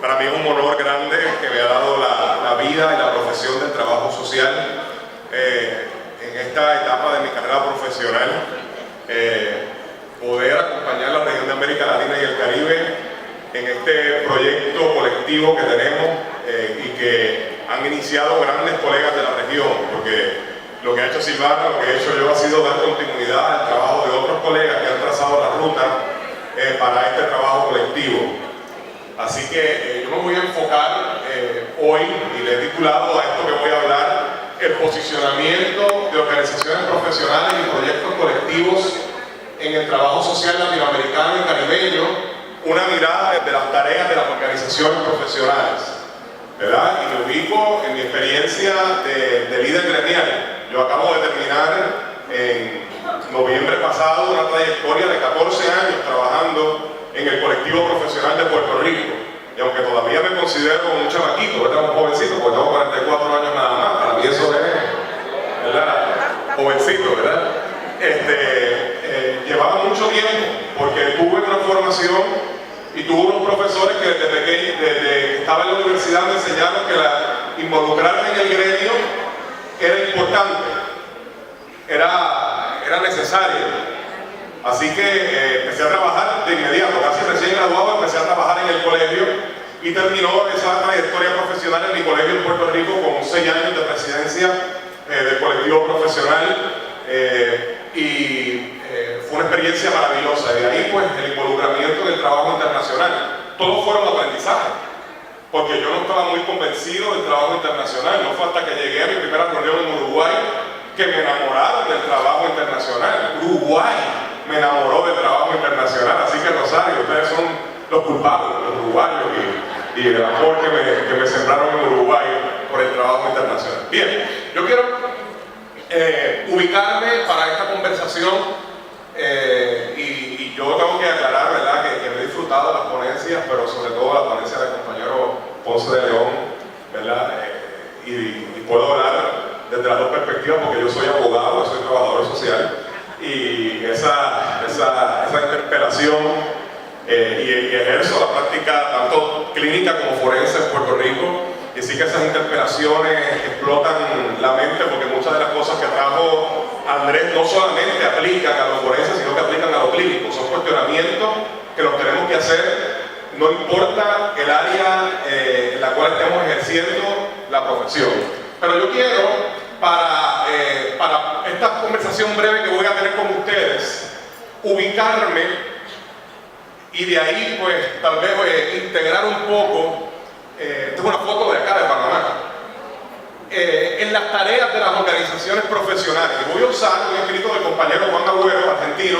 Para mí es un honor grande que me ha dado la vida y la profesión del trabajo social en esta etapa de mi carrera profesional. Poder acompañar a la región de América Latina y el Caribe en este proyecto colectivo que tenemos y que han iniciado grandes colegas de la región, porque lo que ha hecho Silvana, lo que he hecho yo ha sido dar continuidad al trabajo de otros colegas que han trazado la ruta para este trabajo colectivo. Así que yo me voy a enfocar hoy, y le he titulado a esto que voy a hablar, el posicionamiento de organizaciones profesionales y proyectos colectivos en el trabajo social latinoamericano y caribeño, una mirada desde las tareas de las organizaciones profesionales, ¿verdad? Y me ubico en mi experiencia de líder gremial. Yo acabo de terminar en noviembre pasado una trayectoria de 14 años trabajando en el colectivo profesional de Puerto Rico, y aunque todavía me considero un chamaquito, ¿verdad? Un jovencito, porque tengo 44 años nada más, para mí eso es, ¿verdad? Jovencito, ¿verdad? Llevaba mucho tiempo, porque tuve una formación y tuve unos profesores que desde que estaba en la universidad me enseñaron que involucrarme en el gremio era importante, era necesario. Así que empecé a trabajar de inmediato, casi recién graduado, empecé a trabajar en el colegio y terminó esa trayectoria profesional en mi colegio en Puerto Rico con 6 años de presidencia del colectivo profesional fue una experiencia maravillosa. De ahí pues el involucramiento en el trabajo internacional. Todos fueron aprendizajes, porque yo no estaba muy convencido del trabajo internacional. No fue hasta que llegué a mi primera reunión en Uruguay que me enamoraron del trabajo internacional. Uruguay me enamoró del trabajo internacional, así que Rosario, ustedes son los culpables, los uruguayos y el amor que me sembraron en Uruguay por el trabajo internacional. Bien, yo quiero ubicarme para esta conversación y yo tengo que aclarar, ¿verdad?, que me he disfrutado de las ponencias, pero sobre todo la ponencia del compañero Ponce de León, ¿verdad? Y puedo hablar desde las dos perspectivas, porque yo soy abogado, soy trabajador social, y esa interpelación y ejerzo la práctica tanto clínica como forense en Puerto Rico, y sí que esas interpelaciones explotan la mente, porque muchas de las cosas que trajo Andrés no solamente aplican a los forenses, sino que aplican a los clínicos. Son cuestionamientos que los tenemos que hacer, no importa el área en la cual estemos ejerciendo la profesión. Pero yo quiero, para esta conversación breve que voy a tener con ustedes, ubicarme y de ahí pues tal vez integrar un poco, esta es una foto de acá de Panamá, en las tareas de las organizaciones profesionales. Y voy a usar un escrito del compañero Juan Agüero, argentino,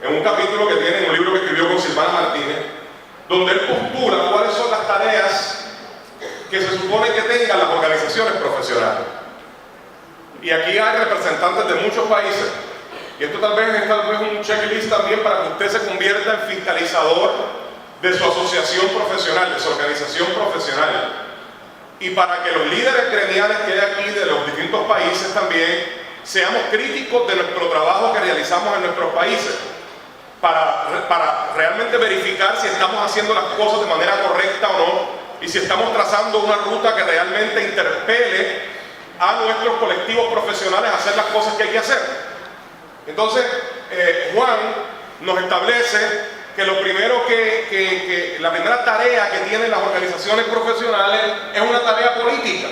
en un capítulo que tiene en un libro que escribió con Silvana Martínez, donde él postula cuáles son las tareas que se supone que tengan las organizaciones profesionales. Y aquí hay representantes de muchos países, y esto tal vez es un checklist también para que usted se convierta en fiscalizador de su asociación profesional, de su organización profesional, y para que los líderes gremiales que hay aquí de los distintos países también seamos críticos de nuestro trabajo que realizamos en nuestros países, para realmente verificar si estamos haciendo las cosas de manera correcta o no, y si estamos trazando una ruta que realmente interpele a nuestros colectivos profesionales a hacer las cosas que hay que hacer. Entonces, Juan nos establece que lo primero la primera tarea que tienen las organizaciones profesionales es una tarea política.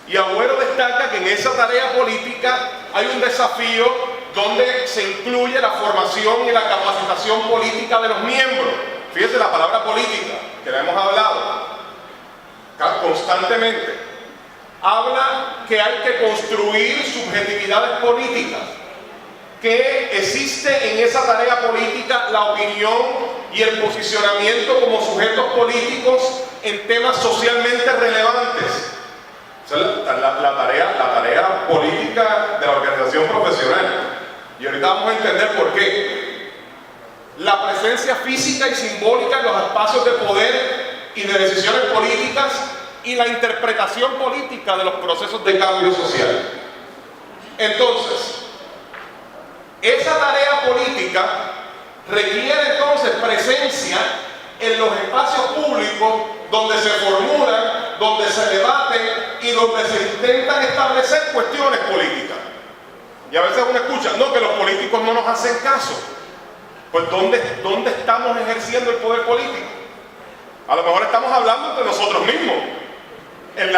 Y Agüero destaca que en esa tarea política hay un desafío donde se incluye la formación y la capacitación política de los miembros. Fíjense la palabra política, que la hemos hablado constantemente. Habla que hay que construir subjetividades políticas, que existe en esa tarea política la opinión y el posicionamiento como sujetos políticos en temas socialmente relevantes. O sea, la tarea política de la organización profesional. Y ahorita vamos a entender por qué. La presencia física y simbólica en los espacios de poder y de decisiones políticas, y la interpretación política de los procesos de cambio social. Entonces, esa tarea política requiere entonces presencia en los espacios públicos donde se formulan, donde se debaten y donde se intentan establecer cuestiones políticas. Y a veces uno escucha, no, que los políticos no nos hacen caso. Pues ¿dónde estamos ejerciendo el poder político? A lo mejor estamos hablando entre nosotros mismos, en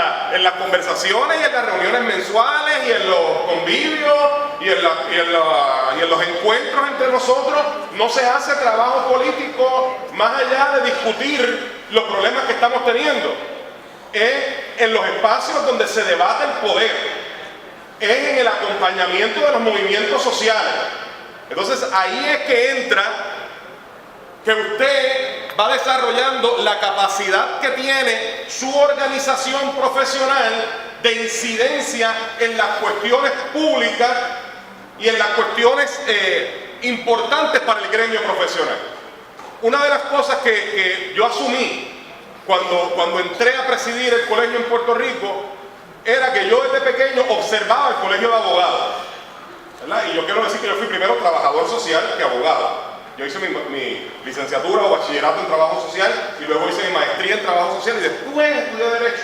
las conversaciones y en las reuniones mensuales y en los convivios y en los encuentros entre nosotros. No se hace trabajo político más allá de discutir los problemas que estamos teniendo. Es en los espacios donde se debate el poder, es en el acompañamiento de los movimientos sociales. Entonces ahí es que entra que usted va desarrollando la capacidad que tiene su organización profesional de incidencia en las cuestiones públicas y en las cuestiones importantes para el gremio profesional. Una de las cosas que yo asumí cuando entré a presidir el colegio en Puerto Rico era que yo desde pequeño observaba el colegio de abogados, ¿verdad? Y yo quiero decir que yo fui primero trabajador social que abogado. Yo hice mi licenciatura o bachillerato en trabajo social y luego hice mi maestría en trabajo social y después estudié derecho.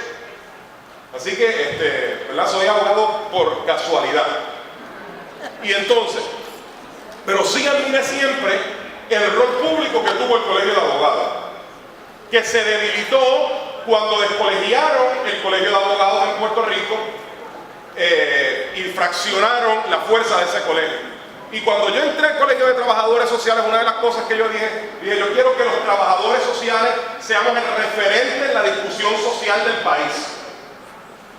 Así que, ¿verdad? Soy abogado por casualidad. Y entonces, pero sí admiré siempre el rol público que tuvo el colegio de abogados, que se debilitó cuando descolegiaron el colegio de abogados en Puerto Rico y fraccionaron la fuerza de ese colegio. Y cuando yo entré al Colegio de Trabajadores Sociales, una de las cosas que yo dije, yo quiero que los trabajadores sociales seamos el referente en la discusión social del país.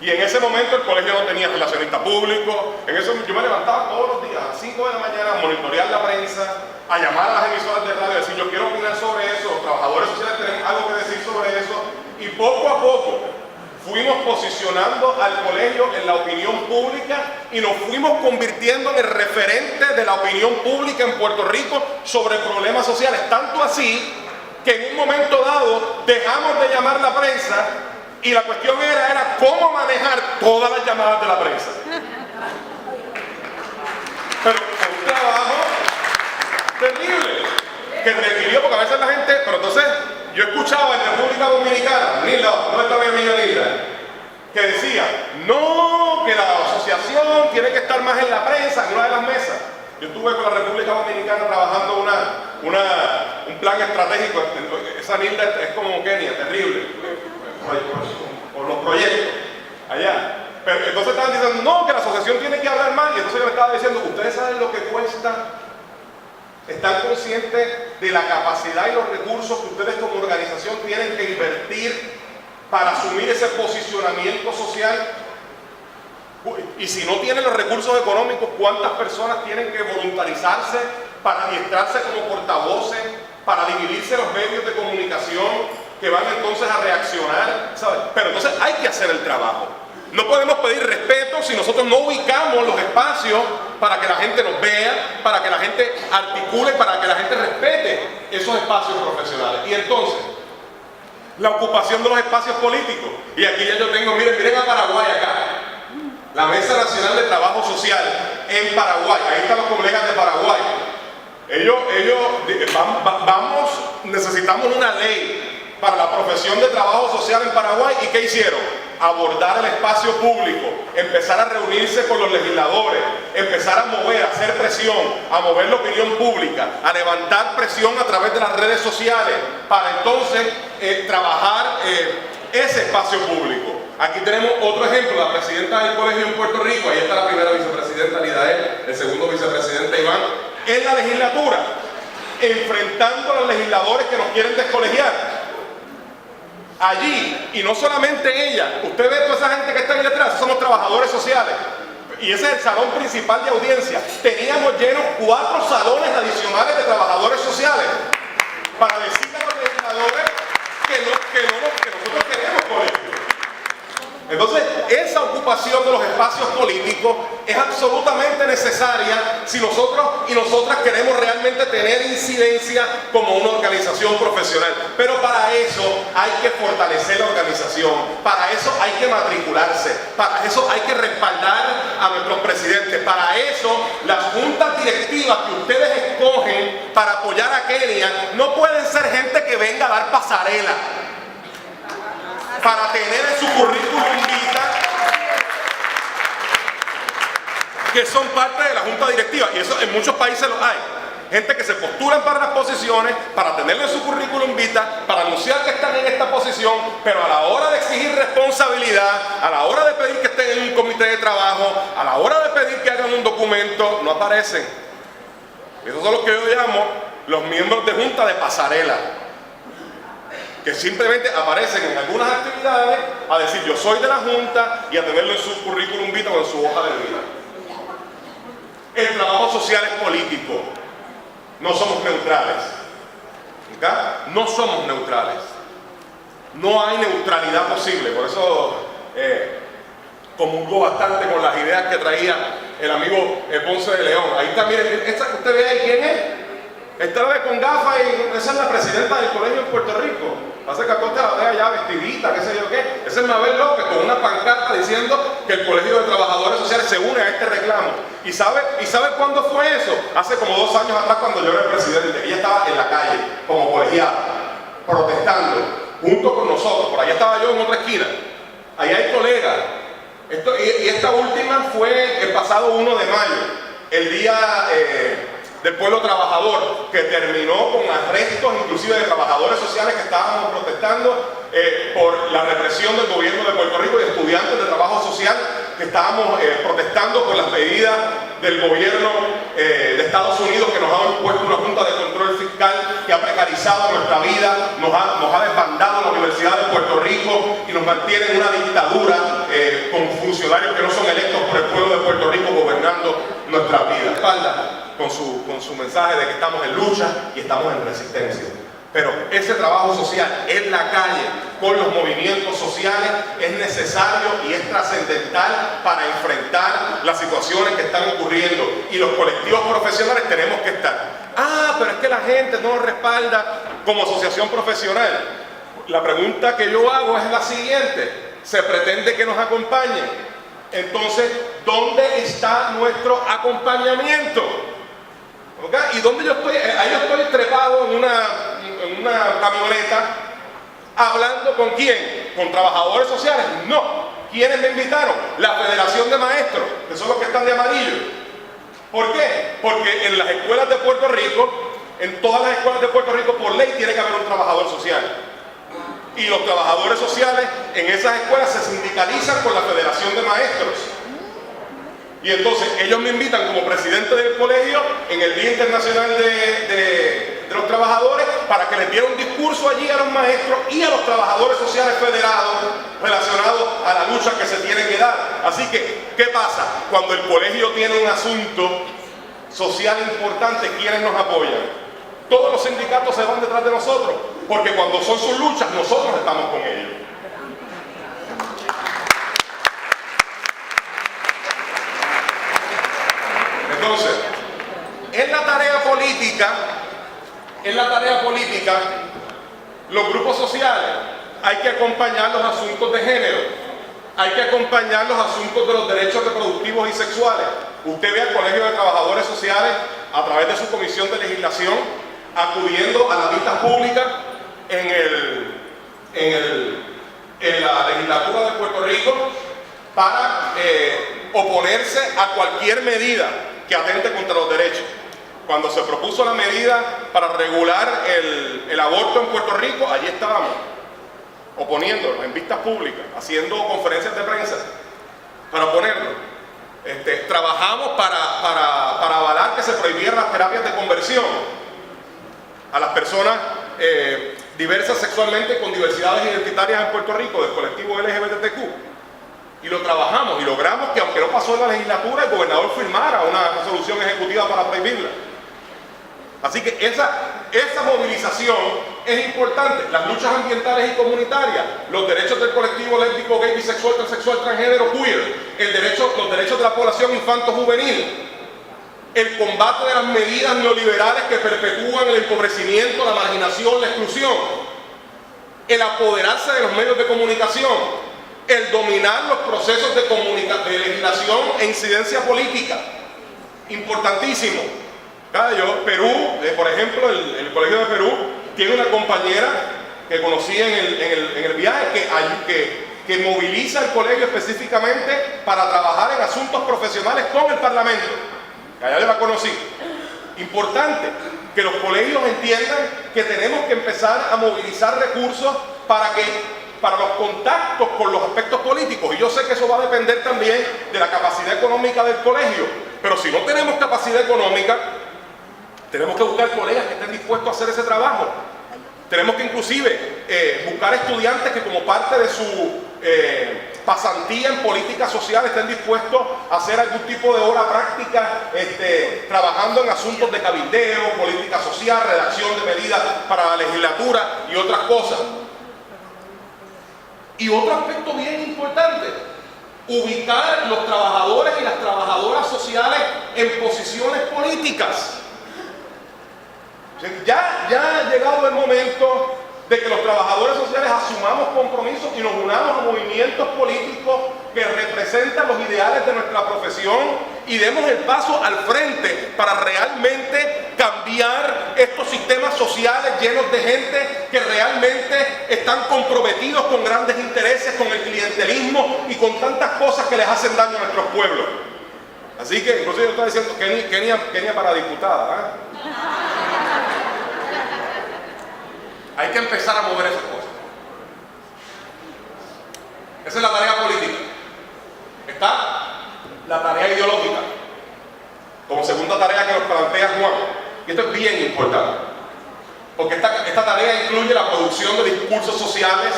Y en ese momento el colegio no tenía relacionista público. Yo me levantaba todos los días a las 5 de la mañana a monitorear la prensa, a llamar a las emisoras de radio y decir, yo quiero opinar sobre eso, los trabajadores sociales tenemos algo que decir sobre eso. Y poco a poco fuimos posicionando al colegio en la opinión pública y nos fuimos convirtiendo en el referente de la opinión pública en Puerto Rico sobre problemas sociales. Tanto así que en un momento dado dejamos de llamar la prensa y la cuestión era cómo manejar todas las llamadas de la prensa. Pero fue un trabajo terrible que requirió, porque a veces la gente, pero entonces yo escuchaba en República Dominicana, no está mi amiga Nilda, que decía, no, que la asociación tiene que estar más en la prensa, en una de las mesas. Yo estuve con la República Dominicana trabajando un plan estratégico. Esa Nilda es como Kenia, terrible, por los proyectos allá. Pero entonces estaban diciendo, no, que la asociación tiene que hablar más. Y entonces yo le estaba diciendo, ¿ustedes saben lo que cuesta? ¿Están conscientes de la capacidad y los recursos que ustedes como organización tienen que invertir para asumir ese posicionamiento social? Y si no tienen los recursos económicos, ¿cuántas personas tienen que voluntarizarse para adiestrarse como portavoces, para dividirse los medios de comunicación que van entonces a reaccionar? ¿Sabes? Pero entonces hay que hacer el trabajo. No podemos pedir respeto si nosotros no ubicamos los espacios para que la gente nos vea, para que la gente articule, para que la gente respete esos espacios profesionales. Y entonces, la ocupación de los espacios políticos. Y aquí ya yo tengo, miren a Paraguay acá. La Mesa Nacional de Trabajo Social en Paraguay. Ahí están los colegas de Paraguay. Necesitamos una ley para la profesión de trabajo social en Paraguay. ¿Y qué hicieron? Abordar el espacio público, empezar a reunirse con los legisladores, empezar a mover, a hacer presión, a mover la opinión pública, a levantar presión a través de las redes sociales, para entonces trabajar ese espacio público. Aquí tenemos otro ejemplo, la presidenta del colegio en Puerto Rico, ahí está la primera vicepresidenta Lidael, el segundo vicepresidente Iván, en la legislatura, enfrentando a los legisladores que nos quieren descolegiar. Allí, y no solamente ella, usted ve toda esa gente que está ahí detrás, somos trabajadores sociales, y ese es el salón principal de audiencia. Teníamos llenos 4 salones adicionales de trabajadores sociales para decirle a los legisladores que nosotros queremos colegio. Entonces, esa ocupación de los espacios políticos es absolutamente necesaria si nosotros y nosotras queremos realmente tener incidencia como una organización profesional. Pero para eso hay que fortalecer la organización, para eso hay que matricularse, para eso hay que respaldar a nuestros presidentes, para eso las juntas directivas que ustedes escogen para apoyar a Kenia no pueden ser gente que venga a dar pasarela para tener en su currículum vitae que son parte de la junta directiva, y eso en muchos países lo hay. Gente que se postulan para las posiciones, para tenerlo en su currículum vitae, para anunciar que están en esta posición, pero a la hora de exigir responsabilidad, a la hora de pedir que estén en un comité de trabajo, a la hora de pedir que hagan un documento, no aparecen. Esos son los que yo llamo los miembros de junta de pasarela, que simplemente aparecen en algunas actividades a decir yo soy de la junta y a tenerlo en su currículum vitae o en su hoja de vida. El trabajo social es político. No somos neutrales. ¿Okay? No somos neutrales. No hay neutralidad posible. Por eso comulgó bastante con las ideas que traía el amigo Ponce de León. Ahí está, miren, esta que usted ve ahí, ¿quién es? Esta la ve con gafas y esa es la presidenta del colegio en Puerto Rico. Hace que usted la vea ya vestidita, qué sé yo qué. Esa es Mabel López con una pancarta diciendo que el Colegio de Trabajadores Sociales se une a este reclamo. ¿Y sabe cuándo fue eso? Hace como 2 años atrás, cuando yo era el presidente. Ella estaba en la calle como colegiada, protestando junto con nosotros. Por allá estaba yo en otra esquina. Allá hay colegas. Y esta última fue el pasado 1 de mayo, el día del pueblo trabajador, que terminó con arrestos inclusive de trabajadores sociales que estábamos protestando por la represión del gobierno de Puerto Rico y estudiantes de trabajo social que estábamos protestando por las medidas del gobierno de Estados Unidos, que nos ha impuesto una junta de control fiscal que ha precarizado nuestra vida, nos ha desbandado la Universidad de Puerto Rico y nos mantiene en una dictadura con funcionarios que no son electos por el pueblo de Puerto Rico gobernando nuestra vida. Espalda con su mensaje de que estamos en lucha y estamos en resistencia. Pero ese trabajo social en la calle, con los movimientos sociales, es necesario y es trascendental para enfrentar las situaciones que están ocurriendo. Y los colectivos profesionales tenemos que estar. Pero es que la gente no nos respalda como asociación profesional. La pregunta que yo hago es la siguiente: ¿se pretende que nos acompañen? Entonces, ¿dónde está nuestro acompañamiento? ¿Okay? ¿Y dónde yo estoy? Ahí yo estoy trepado en una camioneta, hablando ¿con quién? ¿Con trabajadores sociales? No. ¿Quiénes me invitaron? La Federación de Maestros, que son los que están de amarillo. ¿Por qué? Porque en las escuelas de Puerto Rico, en todas las escuelas de Puerto Rico, por ley tiene que haber un trabajador social. Y los trabajadores sociales en esas escuelas se sindicalizan con la Federación de Maestros. Y entonces ellos me invitan como presidente del colegio en el Día Internacional de los Trabajadores para que les diera un discurso allí a los maestros y a los trabajadores sociales federados relacionados a la lucha que se tiene que dar. Así que, ¿qué pasa? Cuando el colegio tiene un asunto social importante, ¿quiénes nos apoyan? Todos los sindicatos se van detrás de nosotros, porque cuando son sus luchas, nosotros estamos con ellos. Entonces, en la tarea política, los grupos sociales hay que acompañar los asuntos de género, hay que acompañar los asuntos de los derechos reproductivos y sexuales. Usted ve al Colegio de Trabajadores Sociales a través de su comisión de legislación acudiendo a las vistas públicas en la legislatura de Puerto Rico para oponerse a cualquier medida que atente contra los derechos. Cuando se propuso la medida para regular el aborto en Puerto Rico, allí estábamos, oponiéndolo en vistas públicas, haciendo conferencias de prensa para oponerlo. Trabajamos para avalar que se prohibieran las terapias de conversión a las personas diversas sexualmente con diversidades identitarias en Puerto Rico, del colectivo LGBTQ. Y lo trabajamos y logramos que, aunque no pasó en la legislatura, el gobernador firmara una resolución ejecutiva para prohibirla. Así que esa movilización es importante. Las luchas ambientales y comunitarias, los derechos del colectivo lésbico, gay, bisexual, transexual, transgénero, queer, los derechos de la población infanto-juvenil, el combate de las medidas neoliberales que perpetúan el empobrecimiento, la marginación, la exclusión, el apoderarse de los medios de comunicación, el dominar los procesos de legislación e incidencia política. Importantísimo. Perú, por ejemplo, el Colegio de Perú tiene una compañera que conocí en el viaje que moviliza el colegio específicamente para trabajar en asuntos profesionales con el Parlamento. Allá yo la conocí. Importante que los colegios entiendan que tenemos que empezar a movilizar recursos para los contactos con los aspectos políticos. Y yo sé que eso va a depender también de la capacidad económica del colegio. Pero si no tenemos capacidad económica, tenemos que buscar colegas que estén dispuestos a hacer ese trabajo. Tenemos que inclusive buscar estudiantes que como parte de su pasantía en política social estén dispuestos a hacer algún tipo de hora práctica trabajando en asuntos de cabildeo, política social, redacción de medidas para la legislatura y otras cosas. Y otro aspecto bien importante, ubicar los trabajadores y las trabajadoras sociales en posiciones políticas. Ya ha llegado el momento de que los trabajadores sociales asumamos compromisos y nos unamos a movimientos políticos que representan los ideales de nuestra profesión y demos el paso al frente para realmente cambiar estos sistemas sociales llenos de gente que realmente están comprometidos con grandes intereses, con el clientelismo y con tantas cosas que les hacen daño a nuestros pueblos. Así que, inclusive yo estaba diciendo, Kenia para diputada, ¿eh? Hay que empezar a mover esas cosas. Esa es la tarea política. Está la tarea ideológica, como segunda tarea que nos plantea Juan. Y esto es bien importante, porque esta tarea incluye la producción de discursos sociales,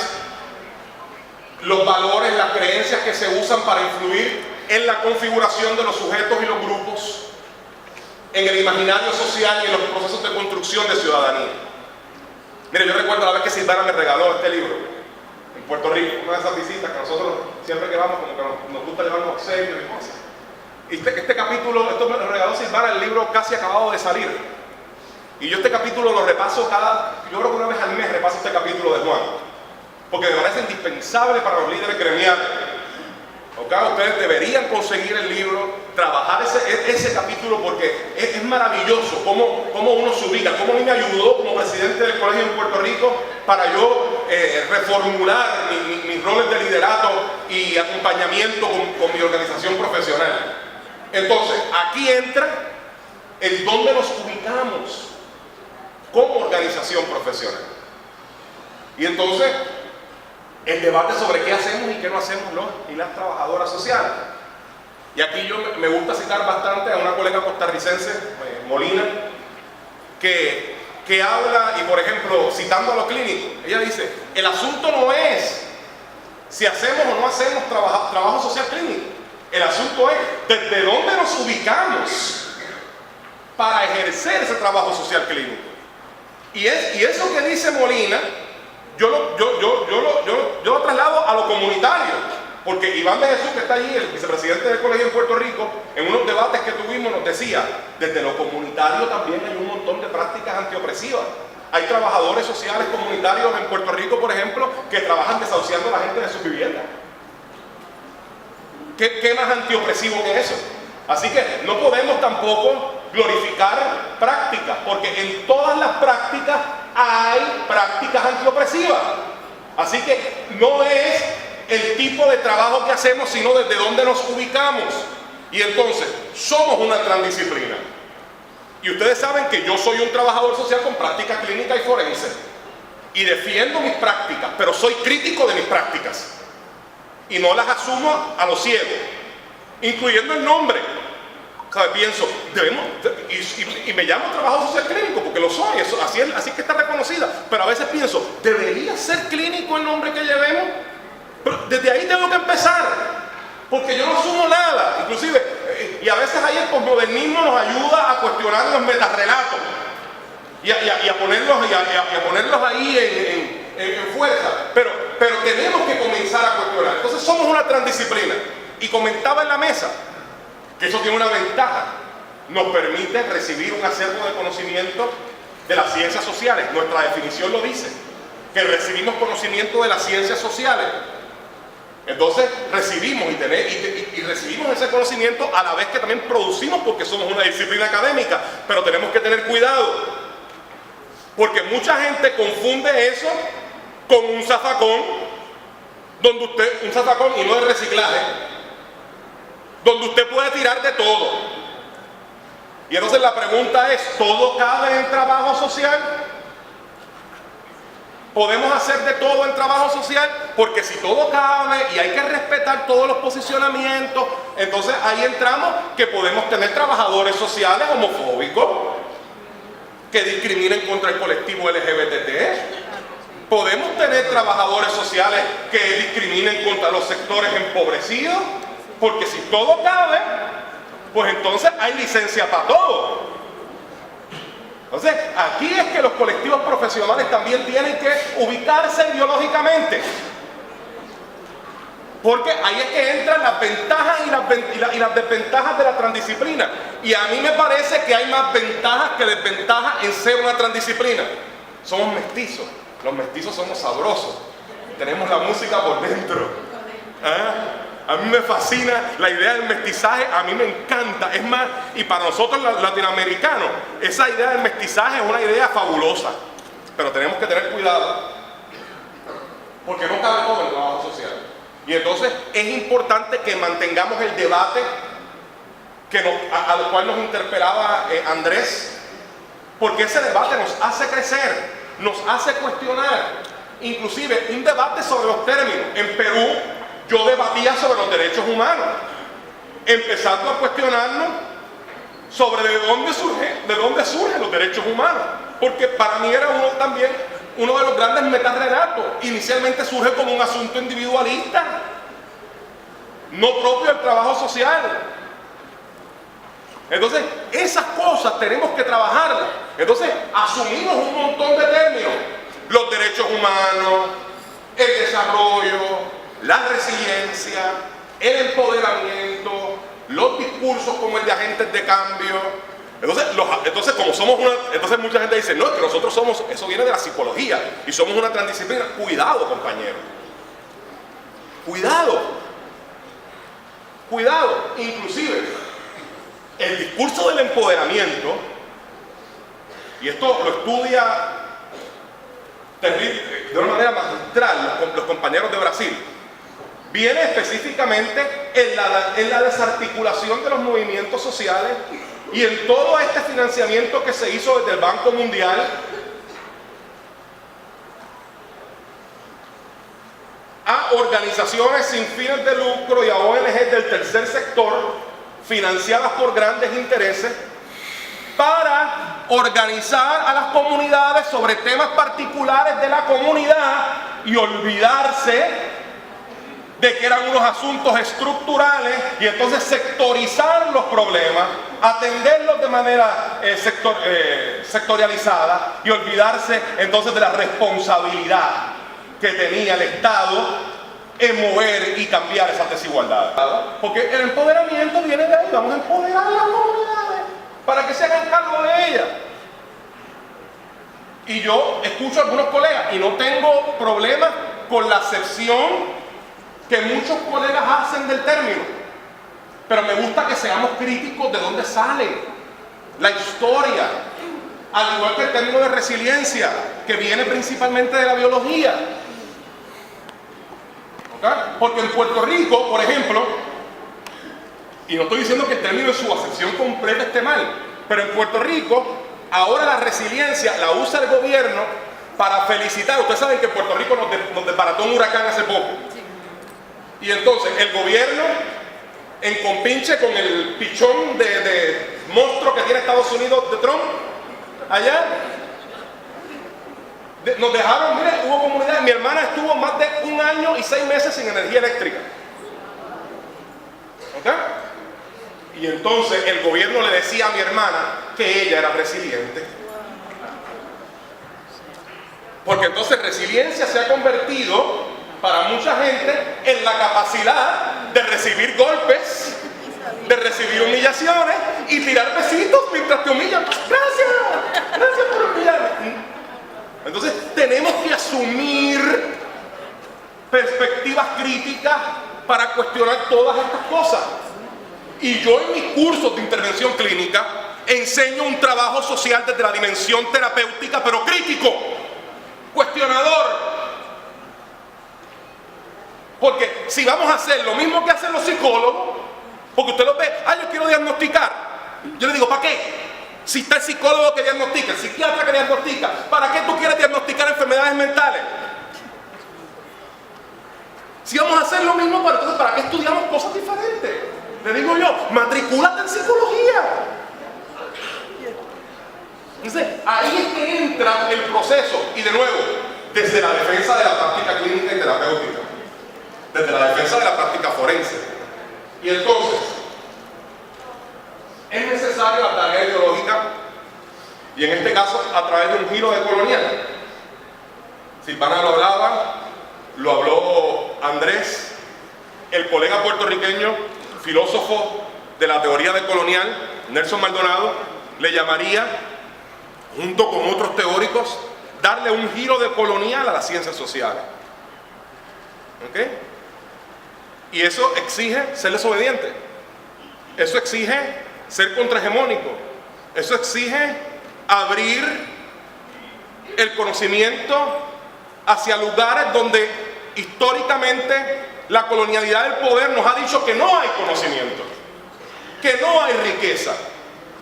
los valores, las creencias que se usan para influir en la configuración de los sujetos y los grupos, en el imaginario social y en los procesos de construcción de ciudadanía. Mire, yo recuerdo la vez que Silvana me regaló este libro en Puerto Rico, una de esas visitas que nosotros siempre que vamos, como que nos gusta llevarnos obsequios y cosas. Y este capítulo, esto me lo regaló Silvana, el libro casi acabado de salir. Y yo este capítulo lo repaso yo creo que una vez al mes repaso este capítulo de Juan, porque me parece indispensable para los líderes gremiales. Ustedes deberían conseguir el libro, trabajar ese capítulo, porque es maravilloso cómo uno se ubica, cómo a mí me ayudó como presidente del colegio en Puerto Rico para yo reformular mis roles de liderato y acompañamiento con mi organización profesional. Entonces, aquí entra el dónde nos ubicamos como organización profesional. Y entonces, el debate sobre qué hacemos y qué no hacemos los y las trabajadoras sociales. Y aquí yo me gusta citar bastante a una colega costarricense, Molina, que habla, y por ejemplo, citando a los clínicos, ella dice, el asunto no es si hacemos o no hacemos trabajo social clínico. El asunto es desde dónde nos ubicamos para ejercer ese trabajo social clínico. Y eso que dice Molina, yo lo traslado a lo comunitario, porque Iván de Jesús, que está allí, el vicepresidente del colegio en Puerto Rico, en unos debates que tuvimos nos decía, desde lo comunitario también hay un montón de prácticas antiopresivas. Hay trabajadores sociales comunitarios en Puerto Rico, por ejemplo, que trabajan desahuciando a la gente de sus viviendas. ¿Qué más antiopresivo que eso? Así que no podemos tampoco glorificar prácticas, porque en todas las prácticas hay prácticas antiopresivas. Así que no es el tipo de trabajo que hacemos, sino desde dónde nos ubicamos. Y entonces, somos una transdisciplina. Y ustedes saben que yo soy un trabajador social con práctica clínica y forense. Y defiendo mis prácticas, pero soy crítico de mis prácticas. Y no las asumo a lo ciego, incluyendo el nombre. ¿Sabe? Pienso, y me llamo trabajo social clínico porque lo soy, así es que está reconocida. Pero a veces pienso, ¿debería ser clínico el nombre que llevemos? Pero desde ahí tengo que empezar, porque yo no asumo nada. Inclusive, y a veces ahí el posmodernismo nos ayuda a cuestionar los metarrelatos y a ponerlos ahí en fuerza. Pero tenemos que comenzar a cuestionar. Entonces somos una transdisciplina. Y comentaba en la mesa que eso tiene una ventaja, nos permite recibir un acervo de conocimiento de las ciencias sociales. Nuestra definición lo dice, que recibimos conocimiento de las ciencias sociales. Entonces recibimos y recibimos ese conocimiento a la vez que también producimos, porque somos una disciplina académica, pero tenemos que tener cuidado. Porque mucha gente confunde eso con un zafacón, donde usted, un zafacón y no de reciclaje, donde usted puede tirar de todo. Y entonces la pregunta es, ¿todo cabe en trabajo social? ¿Podemos hacer de todo en trabajo social? Porque si todo cabe y hay que respetar todos los posicionamientos, entonces ahí entramos que podemos tener trabajadores sociales homofóbicos que discriminen contra el colectivo LGBT. Podemos tener trabajadores sociales que discriminen contra los sectores empobrecidos, porque si todo cabe, pues entonces hay licencia para todo. Entonces, aquí es que los colectivos profesionales también tienen que ubicarse ideológicamente, porque ahí es que entran las ventajas y las desventajas de la transdisciplina. Y a mí me parece que hay más ventajas que desventajas en ser una transdisciplina. Somos mestizos. Los mestizos somos sabrosos, tenemos la música por dentro. A mí me fascina la idea del mestizaje, a mí me encanta. Es más, y para nosotros los latinoamericanos, esa idea del mestizaje es una idea fabulosa. Pero tenemos que tener cuidado, porque no cabe todo en el trabajo social. Y entonces es importante que mantengamos el debate al cual nos interpelaba Andrés, porque ese debate nos hace crecer, nos hace cuestionar, inclusive un debate sobre los términos. En Perú yo debatía sobre los derechos humanos, empezando a cuestionarnos sobre de dónde surgen los derechos humanos, porque para mí era uno de los grandes metarrelatos. Inicialmente surge como un asunto individualista, no propio del trabajo social. Entonces, esas cosas tenemos que trabajarlas. Entonces, asumimos un montón de términos: los derechos humanos, el desarrollo, la resiliencia, el empoderamiento, los discursos como el de agentes de cambio. Entonces como somos entonces mucha gente dice, no, es que nosotros somos, eso viene de la psicología y somos una transdisciplina. Cuidado, compañero. Cuidado. Inclusive, el discurso del empoderamiento, y esto lo estudia de una manera magistral los compañeros de Brasil, viene específicamente en la desarticulación de los movimientos sociales y en todo este financiamiento que se hizo desde el Banco Mundial a organizaciones sin fines de lucro y a ONG del tercer sector, financiadas por grandes intereses, para organizar a las comunidades sobre temas particulares de la comunidad y olvidarse de que eran unos asuntos estructurales, y entonces sectorizar los problemas, atenderlos de manera sectorializada, y olvidarse entonces de la responsabilidad que tenía el Estado en mover y cambiar esas desigualdades. Porque el empoderamiento viene de ahí. Vamos a empoderar a las comunidades para que se hagan cargo de ellas. Y yo escucho a algunos colegas y no tengo problema con la acepción que muchos colegas hacen del término, pero me gusta que seamos críticos de dónde sale la historia, al igual que el término de resiliencia, que viene principalmente de la biología. Porque en Puerto Rico, por ejemplo, y no estoy diciendo que el término en su acepción completa esté mal, pero en Puerto Rico ahora la resiliencia la usa el gobierno para felicitar. Ustedes saben que en Puerto Rico nos desbarató un huracán hace poco, y entonces el gobierno, en compinche con el pichón de monstruo que tiene Estados Unidos de Trump allá, nos dejaron, mire, hubo comunidades. Mi hermana estuvo más de 1 año y 6 meses sin energía eléctrica. ¿Ok? Y entonces el gobierno le decía a mi hermana que ella era resiliente. Porque entonces resiliencia se ha convertido para mucha gente en la capacidad de recibir golpes, de recibir humillaciones y tirar besitos mientras te humillan. Gracias por humillarme. Entonces tenemos que asumir perspectivas críticas para cuestionar todas estas cosas. Y yo en mis cursos de intervención clínica enseño un trabajo social desde la dimensión terapéutica, pero crítico, cuestionador. Porque si vamos a hacer lo mismo que hacen los psicólogos, porque usted lo ve, yo quiero diagnosticar. Yo le digo, ¿para qué? Si está el psicólogo que diagnostica, el psiquiatra que diagnostica, ¿para qué tú quieres diagnosticar enfermedades mentales? Si vamos a hacer lo mismo, entonces ¿para qué estudiamos cosas diferentes? Le digo yo, matricúlate en psicología. Entonces, ahí es que entra el proceso, y de nuevo, desde la defensa de la práctica clínica y terapéutica, desde la defensa de la práctica forense. Y entonces, es necesaria la tarea ideológica, y en este caso a través de un giro decolonial. Silvana lo hablaba, lo habló Andrés, el colega puertorriqueño, filósofo de la teoría decolonial, Nelson Maldonado, le llamaría, junto con otros teóricos, darle un giro decolonial a las ciencias sociales. ¿Ok? Y eso exige ser desobediente. Eso exige ser contrahegemónico. Eso exige abrir el conocimiento hacia lugares donde históricamente la colonialidad del poder nos ha dicho que no hay conocimiento, que no hay riqueza.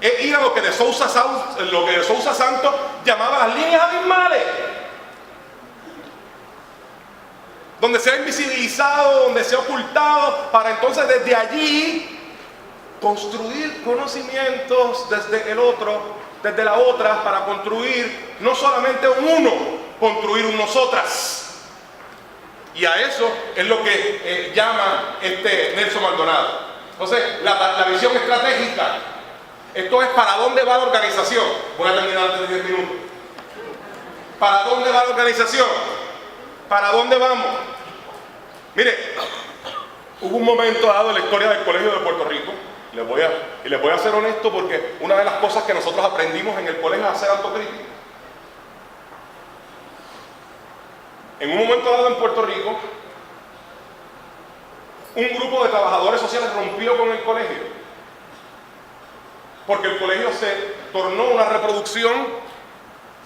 Es ir a lo que de Sousa Santos llamaba las líneas abismales, donde se ha invisibilizado, donde se ha ocultado, para entonces desde allí construir conocimientos desde el otro, desde la otra, para construir no solamente un uno, construir un nosotras. Y a eso es lo que llama Nelson Maldonado. Entonces, la visión estratégica, esto es para dónde va la organización. Voy a terminar antes de 10 minutos. ¿Para dónde va la organización? ¿Para dónde vamos? Mire, hubo un momento dado en la historia del Colegio de Puerto Rico, y les voy a ser honesto, porque una de las cosas que nosotros aprendimos en el colegio es hacer autocrítica. En un momento dado en Puerto Rico, un grupo de trabajadores sociales rompió con el colegio, porque el colegio se tornó una reproducción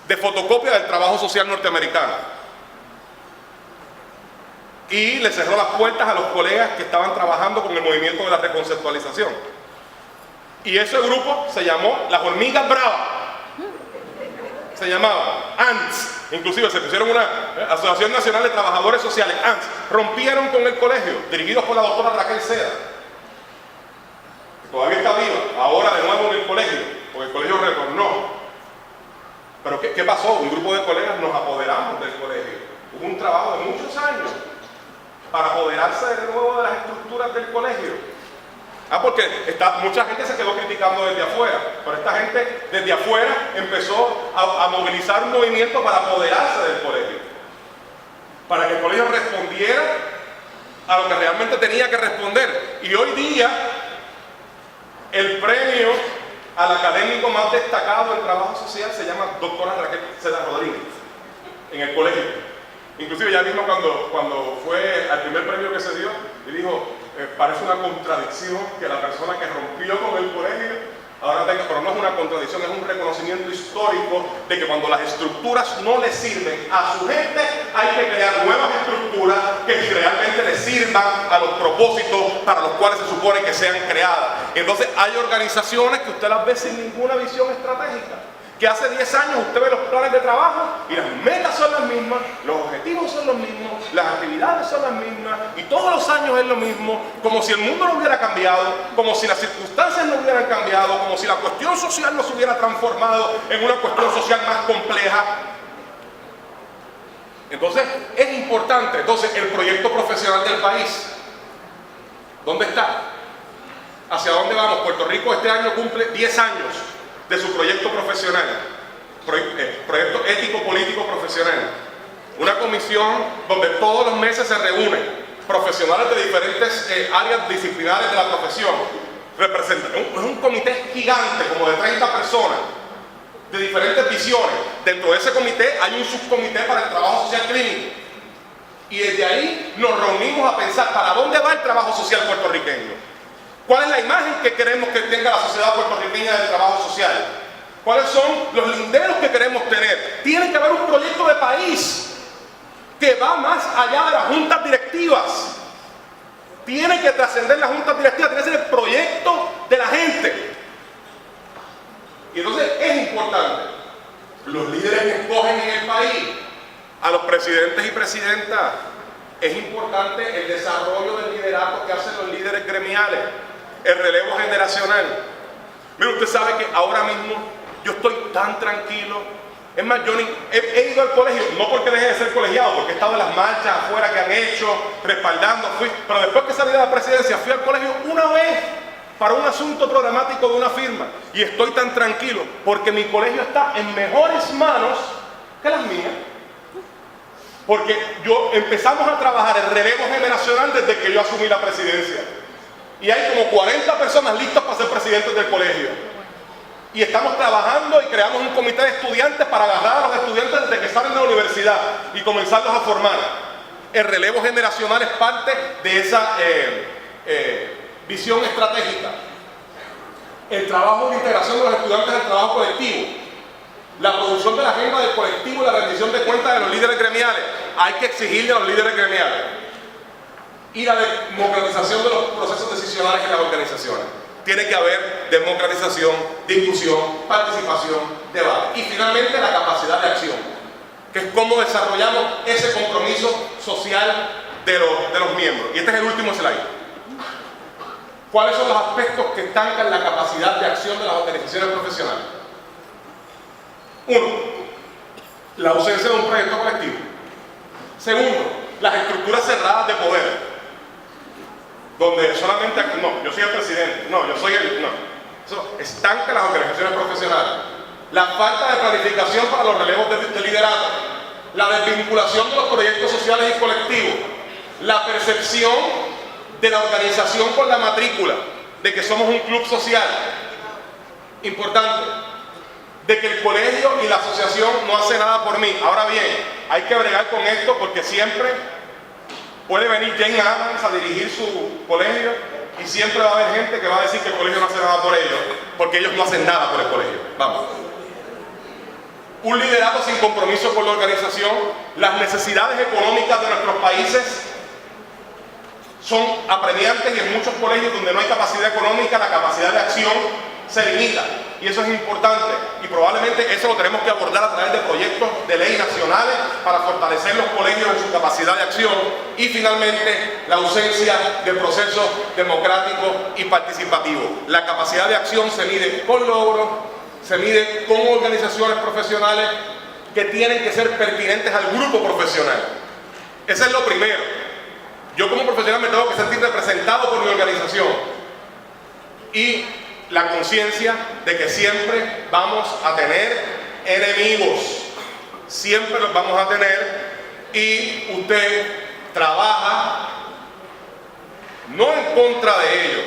de fotocopia del trabajo social norteamericano, y le cerró las puertas a los colegas que estaban trabajando con el movimiento de la reconceptualización. Y ese grupo se llamó Las Hormigas Bravas. Se llamaba ANTS. Inclusive se pusieron una Asociación Nacional de Trabajadores Sociales, ANTS. Rompieron con el colegio, dirigidos por la doctora Raquel Seda, que todavía está viva, ahora de nuevo en el colegio, porque el colegio retornó. Pero ¿qué pasó? Un grupo de colegas nos apoderamos del colegio. Hubo un trabajo de muchos años para apoderarse de nuevo de las estructuras del colegio. Porque mucha gente se quedó criticando desde afuera, pero esta gente desde afuera empezó a movilizar un movimiento para apoderarse del colegio, para que el colegio respondiera a lo que realmente tenía que responder. Y hoy día el premio al académico más destacado del trabajo social se llama doctora Raquel Seda Rodríguez en el colegio. Inclusive ella misma cuando fue al primer premio que se dio, le dijo, parece una contradicción que la persona que rompió con el colegio ahora tenga, pero no es una contradicción, es un reconocimiento histórico de que cuando las estructuras no le sirven a su gente, hay que crear nuevas estructuras que realmente le sirvan a los propósitos para los cuales se supone que sean creadas. Entonces hay organizaciones que usted las ve sin ninguna visión estratégica, que hace 10 años usted ve los planes de trabajo y las metas son las mismas, los objetivos son los mismos, las actividades son las mismas, y todos los años es lo mismo, como si el mundo no hubiera cambiado, como si las circunstancias no hubieran cambiado, como si la cuestión social no se hubiera transformado en una cuestión social más compleja. Entonces, es importante, el proyecto profesional del país, ¿dónde está? ¿Hacia dónde vamos? Puerto Rico este año cumple 10 años de su proyecto profesional, proyecto ético-político profesional. Una comisión donde todos los meses se reúnen profesionales de diferentes áreas disciplinares de la profesión. Es un comité gigante, como de 30 personas, de diferentes visiones. Dentro de ese comité hay un subcomité para el trabajo social clínico. Y desde ahí nos reunimos a pensar para dónde va el trabajo social puertorriqueño. ¿Cuál es la imagen que queremos que tenga la sociedad puertorriqueña del trabajo social? ¿Cuáles son los linderos que queremos tener? Tiene que haber un proyecto de país que va más allá de las juntas directivas. Tiene que trascender las juntas directivas, tiene que ser el proyecto de la gente. Y entonces es importante, los líderes que escogen en el país, a los presidentes y presidentas, es importante el desarrollo del liderato que hacen los líderes gremiales, el relevo generacional. Mira, usted sabe que ahora mismo yo estoy tan tranquilo. Es más, yo he ido al colegio, no porque deje de ser colegiado, porque he estado en las marchas afuera que han hecho, respaldando, pero después que salí de la presidencia fui al colegio una vez para un asunto programático de una firma, y estoy tan tranquilo porque mi colegio está en mejores manos que las mías. Porque empezamos a trabajar el relevo generacional desde que yo asumí la presidencia. Y hay como 40 personas listas para ser presidentes del colegio. Y estamos trabajando y creamos un comité de estudiantes para agarrar a los estudiantes desde que salen de la universidad y comenzarlos a formar. El relevo generacional es parte de esa visión estratégica. El trabajo de integración de los estudiantes del trabajo colectivo. La producción de la agenda del colectivo y la rendición de cuentas de los líderes gremiales. Hay que exigirle a los líderes gremiales. Y la democratización de los procesos decisionales en las organizaciones. Tiene que haber democratización, discusión, participación, debate. Y finalmente la capacidad de acción, que es cómo desarrollamos ese compromiso social de los miembros. Y este es el último slide. ¿Cuáles son los aspectos que estancan la capacidad de acción de las organizaciones profesionales? 1. La ausencia de un proyecto colectivo. Segundo, las estructuras cerradas de poder, donde solamente, no, yo soy el presidente, no, yo soy el, no. Eso estanca las organizaciones profesionales. La falta de planificación para los relevos de liderato, la desvinculación de los proyectos sociales y colectivos, la percepción de la organización con la matrícula, de que somos un club social, importante, de que el colegio y la asociación no hace nada por mí. Ahora bien, hay que bregar con esto porque siempre puede venir Jane Addams a dirigir su colegio y siempre va a haber gente que va a decir que el colegio no hace nada por ellos, porque ellos no hacen nada por el colegio. Vamos. Un liderato sin compromiso con la organización. Las necesidades económicas de nuestros países son apremiantes y en muchos colegios donde no hay capacidad económica, la capacidad de acción se limita. Y eso es importante. Y probablemente eso lo tenemos que abordar a través de proyectos de ley nacionales para fortalecer los colegios en su capacidad de acción. Y finalmente, la ausencia de procesos democráticos y participativos. La capacidad de acción se mide con logros, se mide con organizaciones profesionales que tienen que ser pertinentes al grupo profesional. Eso es lo primero. Yo como profesional me tengo que sentir representado por mi organización. Y la conciencia de que siempre vamos a tener enemigos. Siempre los vamos a tener. Y usted trabaja no en contra de ellos.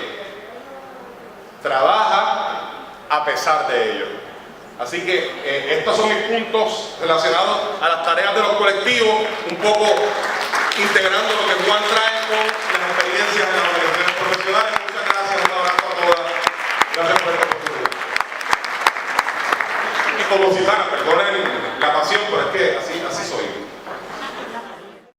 Trabaja a pesar de ellos. Así que estos son mis puntos relacionados a las tareas de los colectivos, un poco integrando lo que